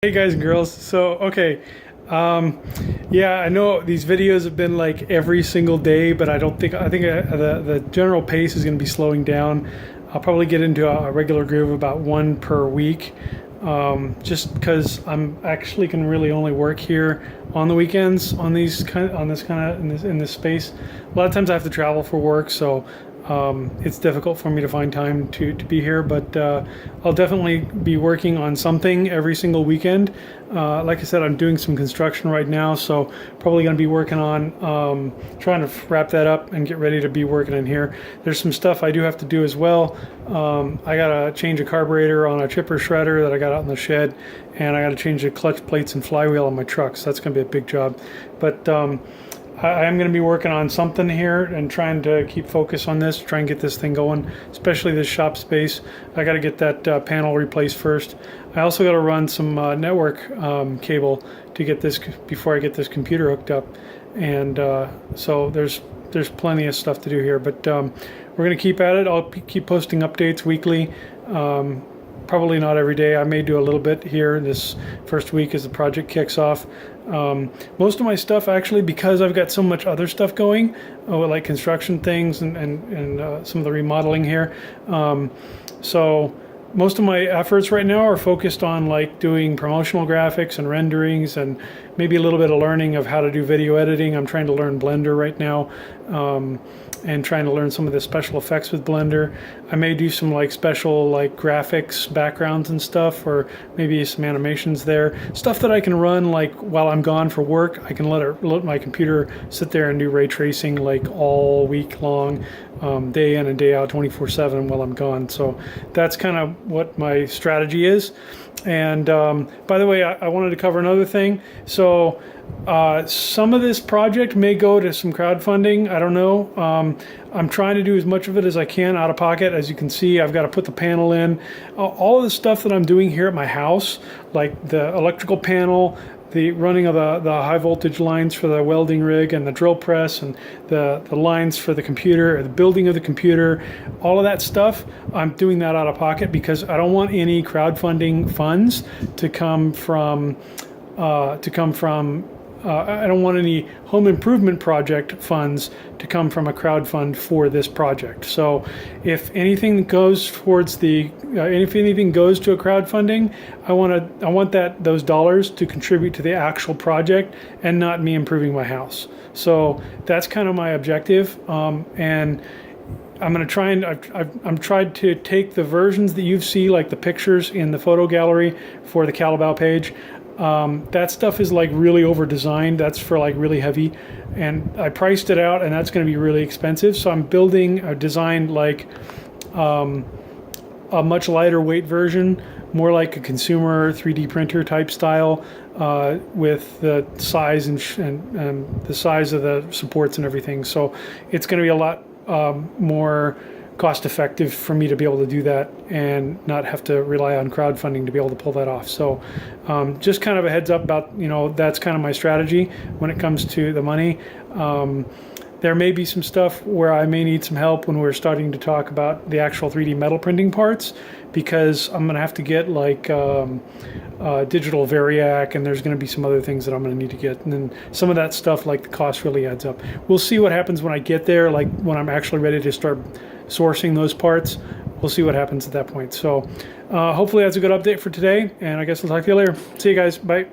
Hey guys and girls, so okay, yeah, I know these videos have been like every single day, but I think the general pace is going to be slowing down. I'll probably get into a regular groove about one per week, just because I'm actually can really only work here on the weekends on this space. A lot of times I have to travel for work, so it's difficult for me to find time to be here, but I'll definitely be working on something every single weekend. Like I said, I'm doing some construction right now, so probably going to be working on trying to wrap that up and get ready to be working in here. There's some stuff I do have to do as well. I got to change a carburetor on a chipper shredder that I got out in the shed, and I got to change the clutch plates and flywheel on my truck, so that's going to be a big job. But I am going to be working on something here and trying to keep focus on this, try and get this thing going, especially this shop space. I got to get that panel replaced first. I also got to run some network cable to get this before I get this computer hooked up, and so there's plenty of stuff to do here. But we're going to keep at it. I'll keep posting updates weekly. Probably not every day. I may do a little bit here this first week as the project kicks off. Most of my stuff, actually, because I've got so much other stuff going, like construction things and some of the remodeling here. So most of my efforts right now are focused on like doing promotional graphics and renderings and maybe a little bit of learning of how to do video editing. I'm trying to learn Blender right now. And trying to learn some of the special effects with Blender. I may do some like special like graphics backgrounds and stuff, or maybe some animations there. Stuff that I can run like while I'm gone for work. I can let my computer sit there and do ray tracing like all week long, day in and day out, 24/7 while I'm gone. So that's kind of what my strategy is. And by the way, I wanted to cover another thing. So some of this project may go to some crowdfunding. I don't know. I'm trying to do as much of it as I can out of pocket. As you can see, I've got to put the panel in. All of the stuff that I'm doing here at my house, like the electrical panel, the running of the high voltage lines for the welding rig and the drill press, and the lines for the computer, or the building of the computer, all of that stuff, I'm doing that out of pocket because I don't want any crowdfunding funds to come from I don't want any home improvement project funds to come from a crowdfund for this project. So if anything goes towards if anything goes to a crowdfunding, I want those dollars to contribute to the actual project and not me improving my house. So that's kind of my objective. And I'm going to try and I'm tried to take the versions that you see, like the pictures in the photo gallery for the Calabao page. That stuff is like really over designed. That's for like really heavy, and I priced it out, and that's going to be really expensive. So I'm building a design like a much lighter weight version, more like a consumer 3D printer type style, with the size and the size of the supports and everything. So it's going to be a lot more cost effective for me to be able to do that and not have to rely on crowdfunding to be able to pull that off. So just kind of a heads up about, that's kind of my strategy when it comes to the money. There may be some stuff where I may need some help when we're starting to talk about the actual 3D metal printing parts, because I'm going to have to get like digital Variac, and there's going to be some other things that I'm going to need to get. And then some of that stuff, like the cost really adds up. We'll see what happens when I get there, like when I'm actually ready to start sourcing those parts. We'll see what happens at that point. So hopefully that's a good update for today, and I guess I'll talk to you later. See you guys. Bye.